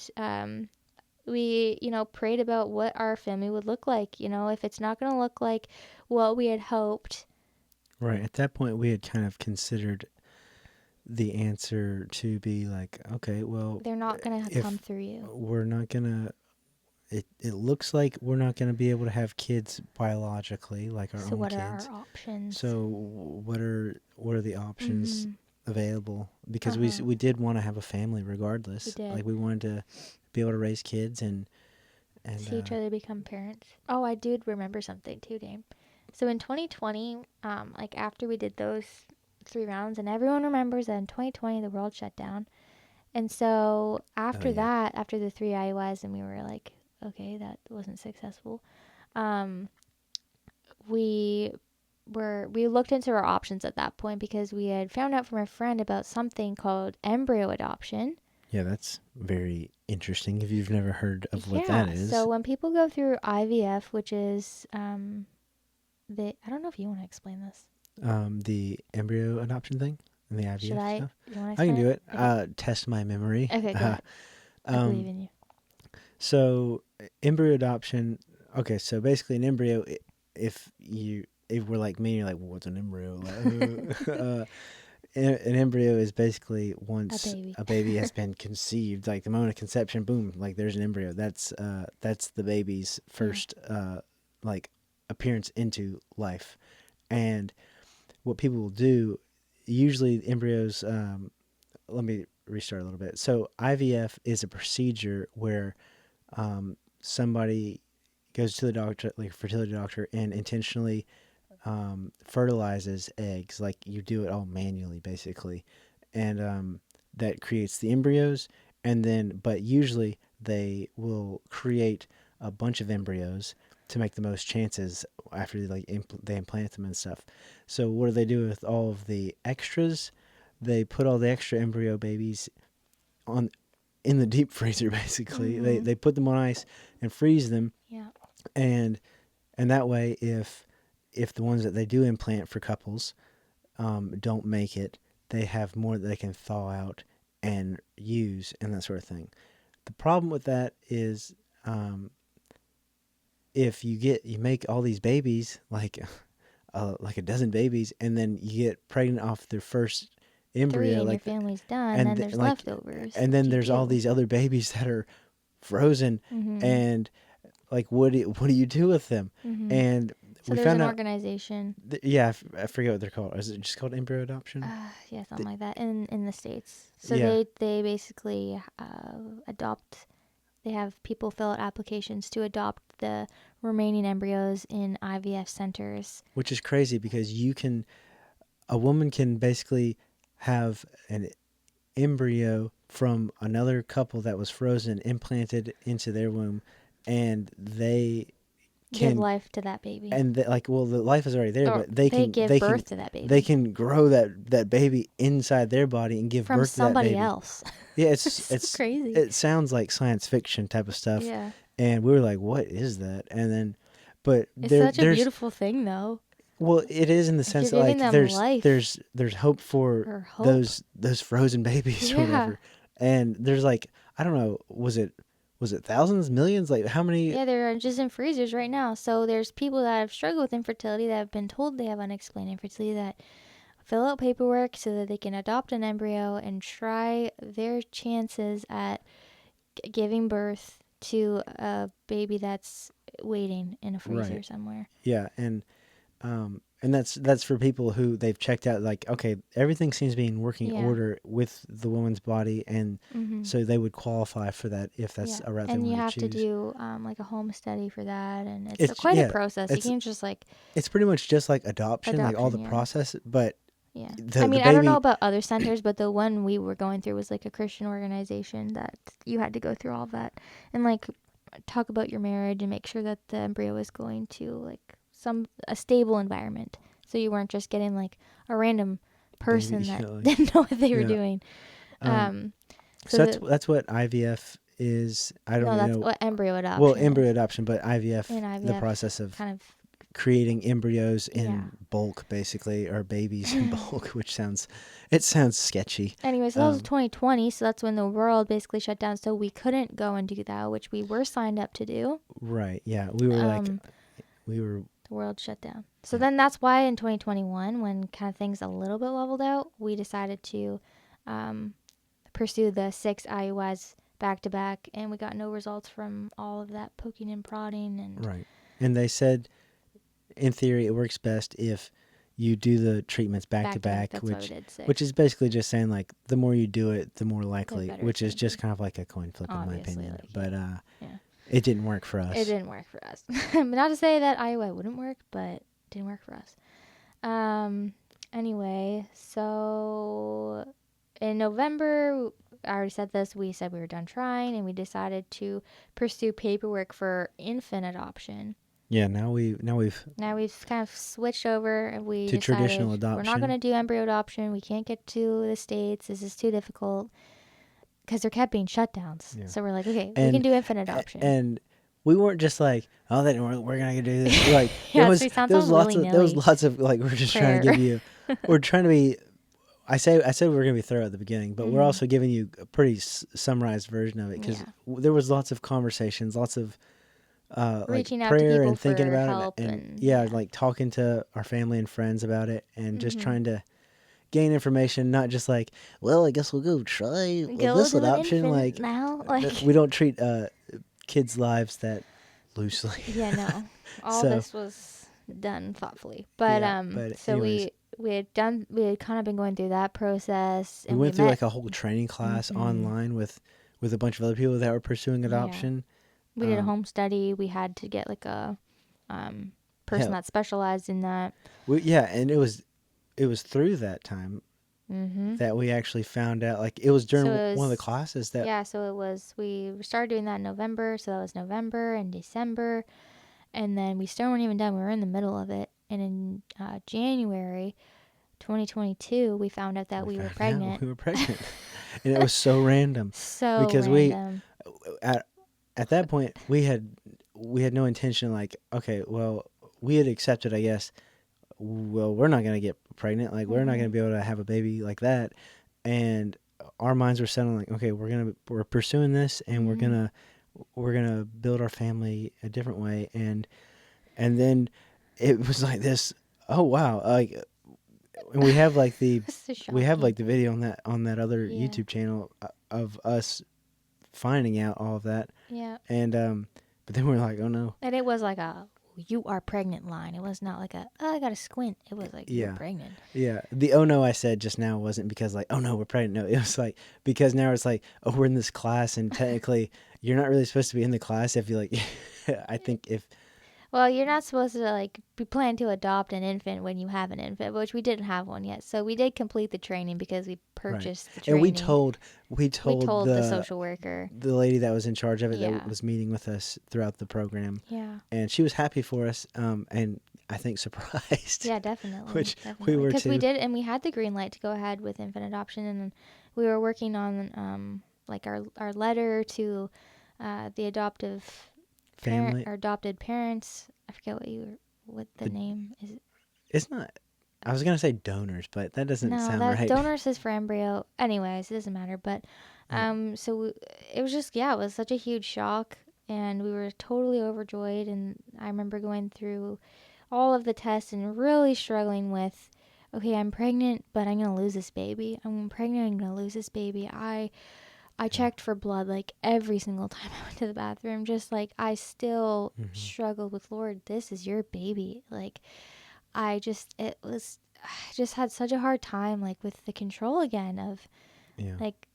we, prayed about what our family would look like. If it's not going to look like what we had hoped. Right. At that point, we had kind of considered the answer to be like, okay, well, They're not going to come if through you. we're not gonna, it looks like we're not gonna be able to have kids biologically, like our So own what are our kids. options? So what are the options Mm-hmm. available? Because Uh-huh. we did want to have a family We regardless. did. Like we wanted to be able to raise kids and See each other become parents. Oh, I did remember something too, Dame. So in 2020, like after we did those 3 rounds, and everyone remembers that in 2020 the world shut down. And so oh after yeah, that, after the 3 IUIs, and we were like, okay, that wasn't successful. Um, we we looked into our options at that point because we had found out from a friend about something called embryo adoption. yeah, that's very interesting. If you've never heard of what that Yeah, so is, when people go through IVF, which is I don't know if you want to explain this. the embryo adoption thing and the Should IVF I? stuff. You want to I can explain do it? it. Okay. Test my memory. Okay, go ahead. I believe Um, in you. so embryo adoption. Okay, so basically an embryo. If we're like me, you're like, well, what's an embryo? Like, an embryo is basically A once baby. a baby has been conceived, like the moment of conception, boom, like there's an embryo. That's the baby's Yeah. first like appearance into life. And what people will do, usually embryos. Let me restart a little bit. So IVF is a procedure where somebody goes to the doctor, like a fertility doctor, and intentionally fertilizes eggs. Like you do it all manually, basically, and that creates the embryos. And then, but usually they will create a bunch of embryos to make the most chances after they implant them and stuff. So what do they do with all of the extras? They put all the extra embryo babies on in the deep freezer. Basically, Mm-hmm. they put them on ice and freeze them, Yeah. and that way, if the ones that they do implant for couples don't make it, they have more that they can thaw out and use and that sort of thing. The problem with that is if you make all these babies, like a dozen babies, and then you get pregnant off their first Three embryo, and your family's done, and then there's like, leftovers. and What then do you there's all do? these other babies that are frozen, Mm-hmm. and like what do you do with them? Mm-hmm. And So we there's found an out, organization. yeah, I forget what they're called. Is it just called embryo adoption? Yeah, something like that in the States. So Yeah, they basically adopt. They have people fill out applications to adopt the remaining embryos in IVF centers. which is crazy because a woman can basically have an embryo from another couple that was frozen implanted into their womb, and they Give can life to that baby. like, well, the life is already there, Or but they give birth to that they baby can grow that baby inside their body and give from birth to that somebody baby. else. Yeah, It's so crazy. it sounds like science fiction type of stuff, Yeah. and we were like, what is that? And then, but It's such a beautiful thing though. well, it is in the Like you're sense that giving like them life there's hope for or hope. those frozen babies or Yeah. whatever, and there's like, I don't know, was it thousands, millions, like how many? Yeah, they're just in freezers right now. So there's people that have struggled with infertility that have been told they have unexplained infertility that fill out paperwork so that they can adopt an embryo and try their chances at giving birth to a baby that's waiting in a freezer Right, somewhere. yeah, and that's for people who they've checked out, like, okay, everything seems to be in working Yeah. order with the woman's body, and Mhm. so they would qualify for that if that's Yeah. a route they And you wanted to have to choose. do like a home study for that, and it's It's quite a yeah, process. You it's can't just like it's pretty much just like adoption, like all adoption. the Yeah. process, but Yeah. I the mean, I don't know baby. about other centers, but the one we were going through was like a Christian organization that you had to go through all that and like talk about your marriage and make sure that the embryo was going to like a stable environment. So you weren't just getting like a random person Baby, that like, didn't know what they were yeah. doing. Um, Um so so the that's what IVF is. I don't no, really that's know. what embryo Well, adoption is. embryo adoption, but IVF, In the IVF process of kind of creating embryos yeah. in bulk, basically, or babies in bulk, which sounds sketchy. Anyway, so that was Um, 2020, so that's when the world basically shut down, so we couldn't go and do that, which we were signed up to do. right? Yeah, we were like, Um, we were the world shut down. So then that's why in 2021, when kind of things a little bit leveled out, we decided to pursue the 6 IUIs back to back, and we got no results from all of that poking and prodding. And Right. And they said, in theory, it works best if you do the treatments back to back, that's why we did 6. which is basically just saying like the more you do it, the more likely, better which it's is gonna just be. kind of like a coin flip in my Obviously, opinion. like, But yeah. it didn't work for us. It didn't work for us. Not to say that IUI wouldn't work, but it didn't work for us. Anyway, so in November, I already said this, we said we were done trying, and we decided to pursue paperwork for infant adoption. Yeah, now we've kind of switched over, and we to decided traditional we're not adoption. going to do embryo adoption. We can't get to the States. This is too difficult because there kept being shutdowns. Yeah. So we're like, okay, we can do infant adoption. And we weren't just like, oh, that didn't work, we're gonna do this. Like Yeah, there so was willy-nilly lots of like, we're just trying to give you, we're trying to be. I said we're gonna be thorough at the beginning, but we're also giving you a pretty summarized version of it, because there was lots of conversations, lots of reaching like out to prayer people and thinking for about help, it, and like talking to our family and friends about it, and just trying to gain information, not just like, well, I guess we'll go try this adoption. Like now, like we don't treat kids' lives that loosely. Yeah, no. All So- this was done thoughtfully. But but so anyways. we had kind of been going through that process, We and went through met, like a whole training class online with a bunch of other people that were pursuing adoption. we did a home study. We had to get like a person that specialized in that. And it was through that time that we actually found out, like it was during one of the classes that so it was, we started doing that in November, so that was November and December, and then we still weren't even done. We were in the middle of it, and in January 2022 we found out that we were pregnant. We were pregnant. And it was so random. So because random. at that point we had no intention, like, okay, well, we had accepted, I guess, well, we're not going to get pregnant, like we're not going to be able to have a baby like that, and our minds were set on like, okay, we're pursuing this, and we're gonna build our family a different way, and then it was like this, oh wow, like, and we have like the video on that other YouTube channel of us finding out all of that, and but then we're like, oh no. And it was like a, you are pregnant line. It was not like a, oh, I got to squint. It was like, you're pregnant. Yeah. The oh no I said just now wasn't because like, oh no, we're pregnant. No, it was like, because now it's like, oh, we're in this class, and technically you're not really supposed to be in the class if you like, I think if. Well, you're not supposed to like be planning to adopt an infant when you have an infant, which we didn't have one yet. So we did complete the training because we purchased the training. And we told the social worker, the lady that was in charge of it, that was meeting with us throughout the program. Yeah. And she was happy for us, and I think surprised. Yeah, definitely. Which we were too. Because we did, and we had the green light to go ahead with infant adoption, and we were working on like our letter to the adoptive family or adopted parents. I forget what the name is. It's not. I was gonna say donors, but that doesn't sound right. Donors is for embryo. Anyways, it doesn't matter. But so it was just, it was such a huge shock, and we were totally overjoyed. And I remember going through all of the tests and really struggling with, okay, I'm pregnant, but I'm gonna lose this baby. I'm pregnant, I'm gonna lose this baby. I checked for blood like every single time I went to the bathroom. Just like, I still struggled with, Lord, this is your baby. Like, I just had such a hard time, like, with the control again of, like,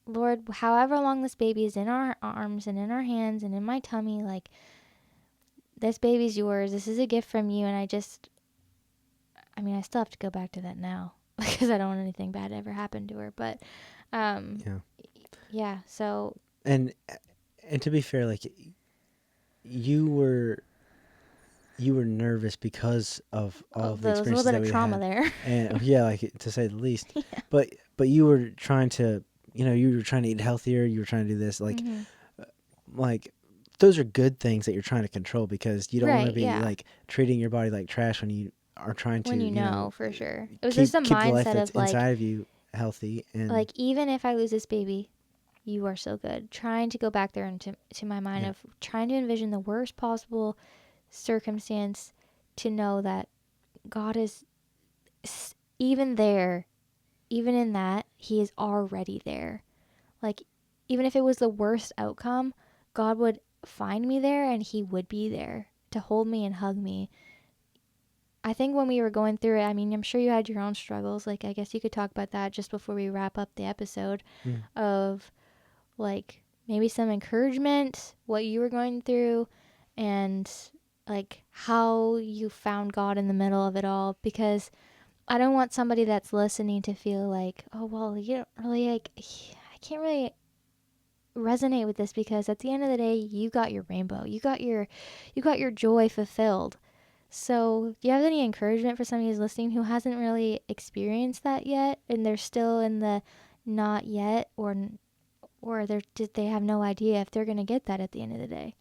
Lord, however long this baby is in our arms and in our hands and in my tummy, like, this baby's yours. This is a gift from you. And I still have to go back to that now because I don't want anything bad to ever happen to her. But, so. And to be fair, like, you were nervous because of all of the experiences that we had. There was a little bit of trauma there. And like, to say the least. But you were trying to, you were trying to eat healthier. You were trying to do this, like, like, those are good things that you're trying to control, because you don't want to be like treating your body like trash when you are trying to. When you know for sure. It was keep, just a keep the life mindset that's of like, inside of you healthy, and like, even if I lose this baby, you are so good. Trying to go back there into my mind of trying to envision the worst possible circumstance to know that God is even there, even in that, he is already there. Like, even if it was the worst outcome, God would find me there and he would be there to hold me and hug me. I think when we were going through it, I mean, I'm sure you had your own struggles. Like, I guess you could talk about that just before we wrap up the episode of, like, maybe some encouragement, what you were going through, and, like, how you found God in the middle of it all. Because I don't want somebody that's listening to feel like, oh, well, you don't really, like, I can't really resonate with this, because at the end of the day, you got your rainbow. You got your joy fulfilled. So, do you have any encouragement for somebody who's listening who hasn't really experienced that yet, and they're still in the not yet, or they have no idea if they're going to get that at the end of the day?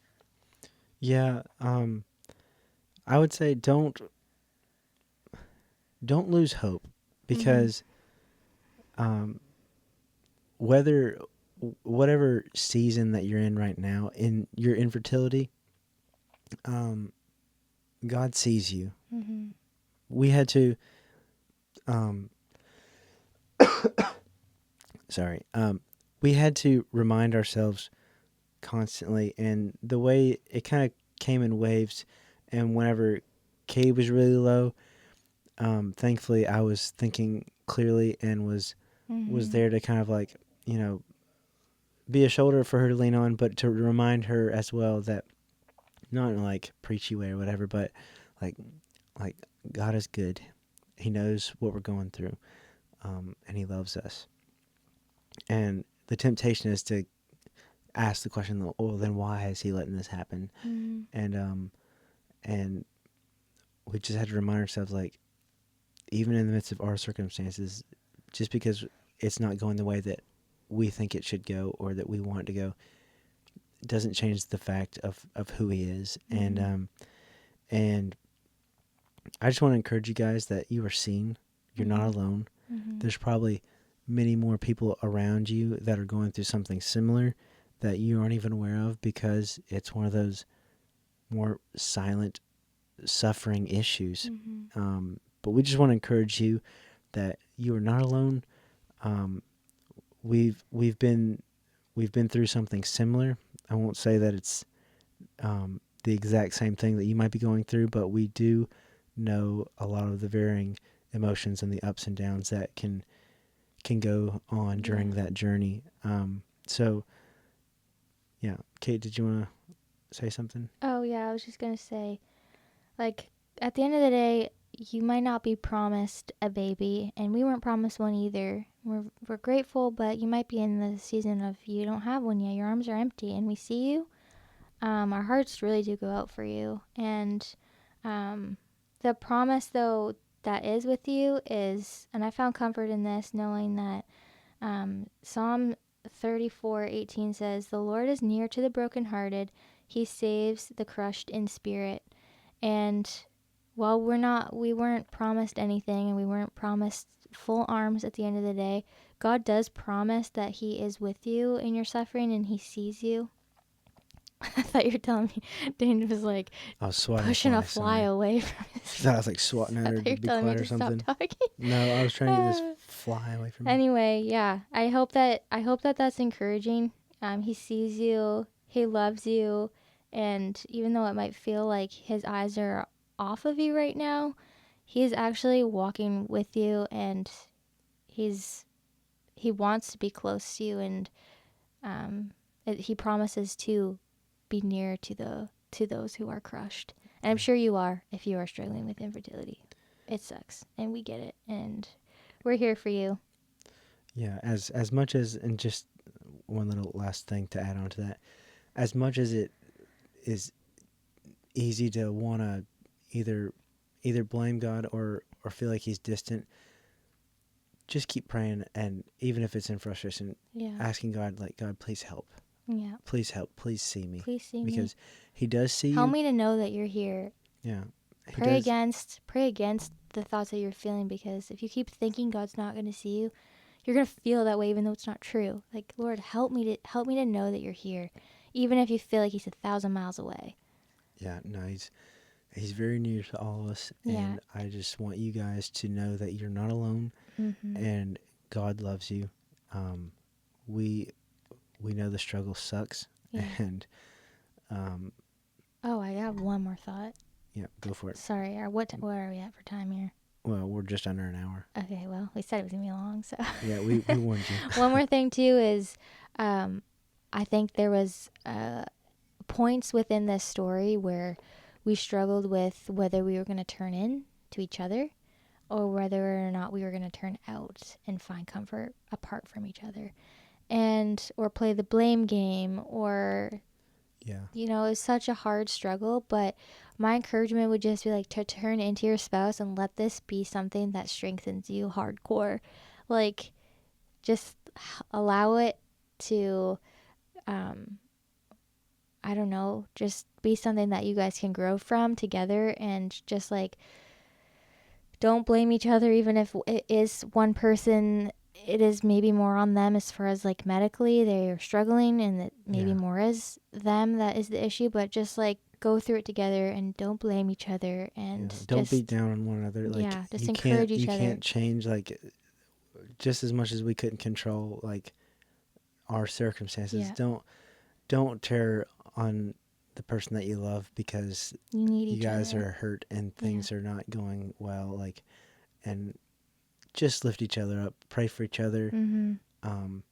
Yeah, I would say don't lose hope, because whether whatever season that you're in right now in your infertility, God sees you. We had to sorry, we had to remind ourselves constantly, and the way it kind of came in waves, and whenever Kay was really low, thankfully I was thinking clearly and was there to kind of, like, be a shoulder for her to lean on, but to remind her as well that, not in like preachy way or whatever, but like God is good. He knows what we're going through, and he loves us. And the temptation is to ask the question, oh, then why is he letting this happen? And we just had to remind ourselves, like, even in the midst of our circumstances, just because it's not going the way that we think it should go or that we want it to go, doesn't change the fact of who he is. And I just want to encourage you guys that you are seen. You're not alone. There's probably many more people around you that are going through something similar that you aren't even aware of, because it's one of those more silent suffering issues. But we just want to encourage you that you are not alone. We've been through something similar. I won't say that it's the exact same thing that you might be going through, but we do know a lot of the varying emotions and the ups and downs that can go on during that journey. So, yeah. Kate, did you want to say something? Oh, yeah, I was just going to say, like, at the end of the day, you might not be promised a baby, and we weren't promised one either. We're grateful, but you might be in the season of you don't have one yet. Your arms are empty, and we see you. Our hearts really do go out for you. And the promise, though, that is with you is, and I found comfort in this, knowing that Psalm 34:18 says, "The Lord is near to the brokenhearted. He saves the crushed in spirit." And while we weren't promised anything, and we weren't promised full arms at the end of the day, God does promise that he is with you in your suffering and he sees you. I thought you were telling me Dane was like I was swatting pushing a fly away from his I thought I was like swatting at her to be quiet or something. Stop talking. No, I was trying to get this fly away from me. Anyway, yeah, I hope that that's encouraging. He sees you, he loves you, and even though it might feel like his eyes are off of you right now, he's actually walking with you, and he wants to be close to you, and he promises to be near to those who are crushed. And I'm sure you are, if you are struggling with infertility. It sucks, and we get it, and we're here for you. Yeah, as much as, and just one little last thing to add on to that, as much as it is easy to want to either blame God or feel like he's distant, just keep praying, and even if it's in frustration, asking God, like, God, please help. Yeah. Please help. Please see me. Please see me. Because he does see you. Help me to know that you're here. Yeah. Pray against the thoughts that you're feeling, because if you keep thinking God's not going to see you, you're going to feel that way even though it's not true. Like, Lord, help me to know that you're here, even if you feel like he's 1,000 miles away. Yeah, no, He's very near to all of us, Yeah. and I just want you guys to know that you're not alone, Mhm. and God loves you. Um, we we know the struggle sucks, Yeah. and um, Oh, I got one more thought. yeah, go for it. Sorry, where are we at for time here? Well, we're just under an hour. Okay, well, we said it was gonna be long, so. Yeah, we warned you. One more thing too is, I think there was points within this story where we struggled with whether we were going to turn in to each other or whether or not we were going to turn out and find comfort apart from each other, and or play the blame game, or Yeah, it's such a hard struggle. But my encouragement would just be like to turn into your spouse and let this be something that strengthens you hardcore. Like, just allow it to, I don't know, just be something that you guys can grow from together, and just like don't blame each other, even if it is one person. It is maybe more on them as far as like medically they are struggling, and that maybe yeah, more is them that is the issue. But just like go through it together and don't blame each other, yeah. and Don't beat down on one another. Like yeah, just encourage you each other. can't change like just as much as we couldn't control like our circumstances. Yeah, Don't tear on the person that you love because you need you each guys other. are hurt and Yeah. things are not going well. Like, and just lift each other up, pray for each other. Mm-hmm. Um,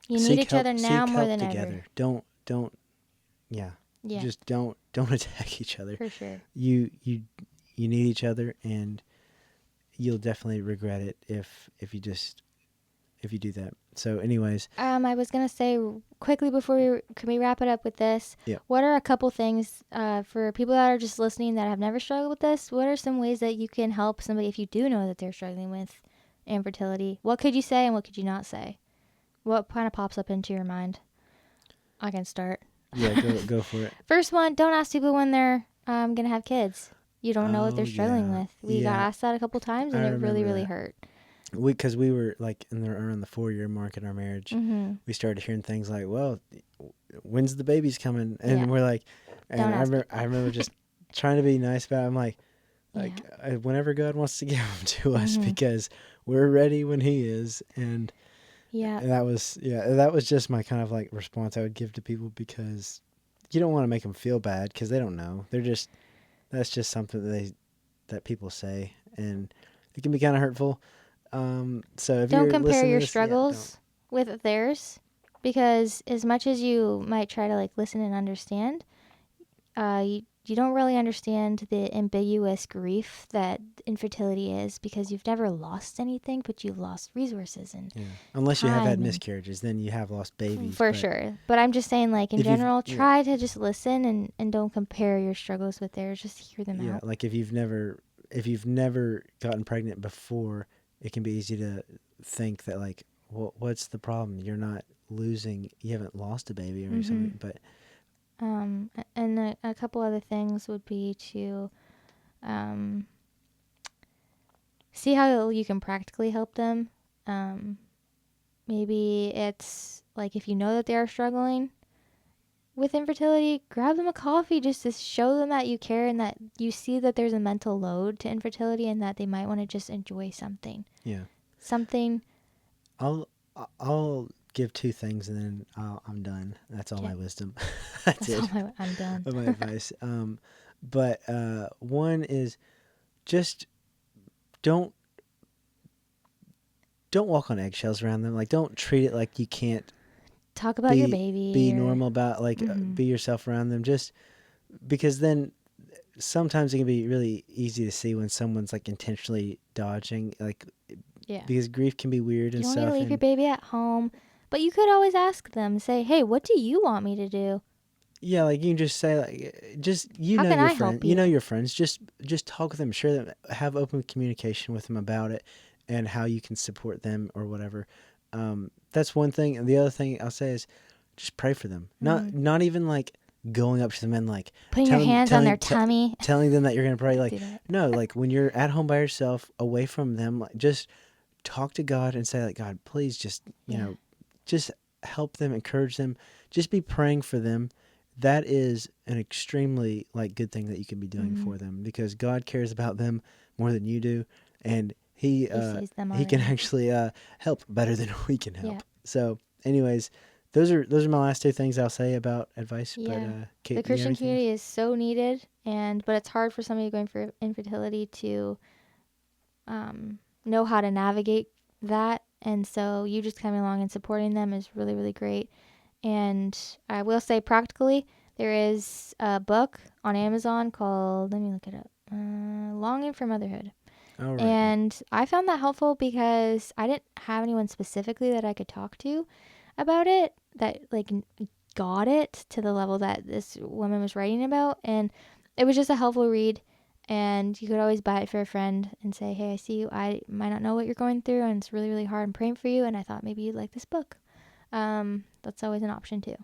You need each other now seek more help than ever. together. Don't, yeah, Yeah, just don't attack each other. for sure. You need each other, and you'll definitely regret it if you do that. So, anyways, I was gonna say quickly before can we wrap it up with this? yeah. What are a couple things for people that are just listening that have never struggled with this? What are some ways that you can help somebody if you do know that they're struggling with infertility? What could you say and what could you not say? What kind of pops up into your mind? I can start. Yeah, go for it. First one, don't ask people when they're gonna have kids. You don't know what Oh they're struggling yeah, with. We got yeah. asked that a couple times, I and it really, remember really that. hurt. Because we were like around the 4 year mark in our marriage, Mm-hmm. we started hearing things like, "Well, when's the baby's coming?" And Yeah. we're like, Don't and ask people. I remember just trying to be nice about it. I'm like, Yeah. whenever God wants to give them to us, Mm-hmm. because we're ready when He is, Yeah. and that was just my kind of like response I would give to people, because you don't want to make them feel bad because they don't know. That's just something that people say, and it can be kind of hurtful. So if Don't you're compare listening to your this, yeah, don't. struggles with theirs, because as much as you might try to like listen and understand, you don't really understand the ambiguous grief that infertility is, because you've never lost anything, but you've lost resources and Yeah. Unless you have had time, and miscarriages, then you have lost babies. for But sure. But I'm just saying, like in if you've general, yeah try to just listen and don't compare your struggles with theirs. Just hear them yeah out. like if you've never gotten pregnant before, it can be easy to think that like, well, what's the problem? You're not losing. You haven't lost a baby or Mm-hmm. something. But And a couple other things would be to see how you can practically help them. Maybe it's like if you know that they are struggling with infertility, grab them a coffee just to show them that you care and that you see that there's a mental load to infertility and that they might want to just enjoy something. yeah, Something. I'll give two things and then I'm done. That's all Okay. my wisdom. That's That's it. all I'm done. Of my advice. But one is just don't walk on eggshells around them. Like, don't treat it like you can't Talk about your baby. be or, normal about like Mhm. be yourself around them. Just because then sometimes it can be really easy to see when someone's like intentionally dodging, like Yeah. because grief can be weird Do and you want me to stuff. leave your And baby at home? But you could always ask them, say, hey, what do you want me to do? yeah, like you can just say like just How can I help you know you? your friends. Just talk with them, share them, have open communication with them about it, and how you can support them or whatever. That's one thing, and the other thing I'll say is just pray for them. Not even like going up to them and like Putting your hands on their tummy. telling them that you're gonna pray. Like, Do that. no, like when you're at home by yourself, away from them, like just talk to God and say like, God, please just Yeah. just help them, encourage them, just be praying for them that is an extremely like good thing that you can be doing Mhm. for them, because God cares about them more than you do, and he sees them he can already. actually help better than we can help. Yeah. So, anyways, those are my last two things I'll say about advice. But Yeah. Kate, The do you have Christian anything else? community is so needed, but it's hard for somebody going for infertility to know how to navigate that. And so you just coming along and supporting them is really, really great. And I will say, practically, there is a book on Amazon called, let me look it up, Longing for Motherhood. All right. And I found that helpful because I didn't have anyone specifically that I could talk to about it that like got it to the level that this woman was writing about. And it was just a helpful read. And you could always buy it for a friend and say, hey, I see you. I might not know what you're going through, and it's really, really hard. I'm praying for you. And I thought maybe you'd like this book. That's always an option too.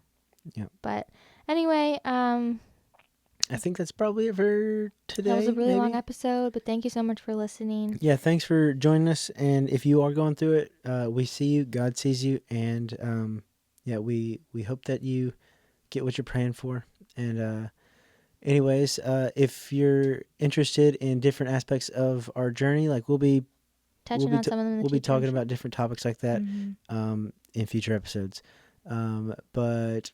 Yep. But anyway, I think that's probably it for today. that was a really maybe? long episode, but thank you so much for listening. Yeah, thanks for joining us. And if you are going through it, we see you. God sees you, and yeah, we hope that you get what you're praying for. And anyways, if you're interested in different aspects of our journey, like Touching on some of them in the we'll be future. talking about different topics like that Mm-hmm. in future episodes. But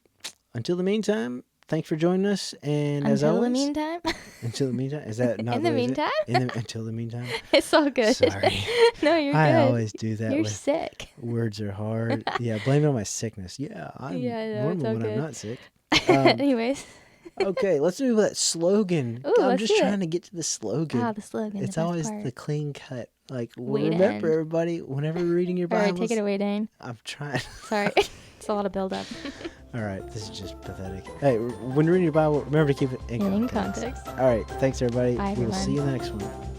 until the meantime, thanks for joining us. And as Until always, the meantime. until the meantime, is that not In the the way is it? meantime. Until the meantime. It's all good. Sorry. No, you're I good. always do that You're with sick. words are hard. Yeah, blame it on my sickness. Yeah, I'm Yeah, I know, it's normal all when I'm good. not sick. Anyways. Okay, let's do that slogan. Ooh, I'm let's just do trying it. to get to the slogan. Ah, the slogan. It's the best always part. the clean cut. Like, Way to remember, end. everybody, whenever you're reading your All right, Bibles, take it away, Dane. I'm trying. Sorry. It's a lot of build up. All right, this is just pathetic. Hey, when you're reading your Bible, remember to keep it in In context. context. All right, thanks, everybody. Bye, We will everyone. see you in the next one.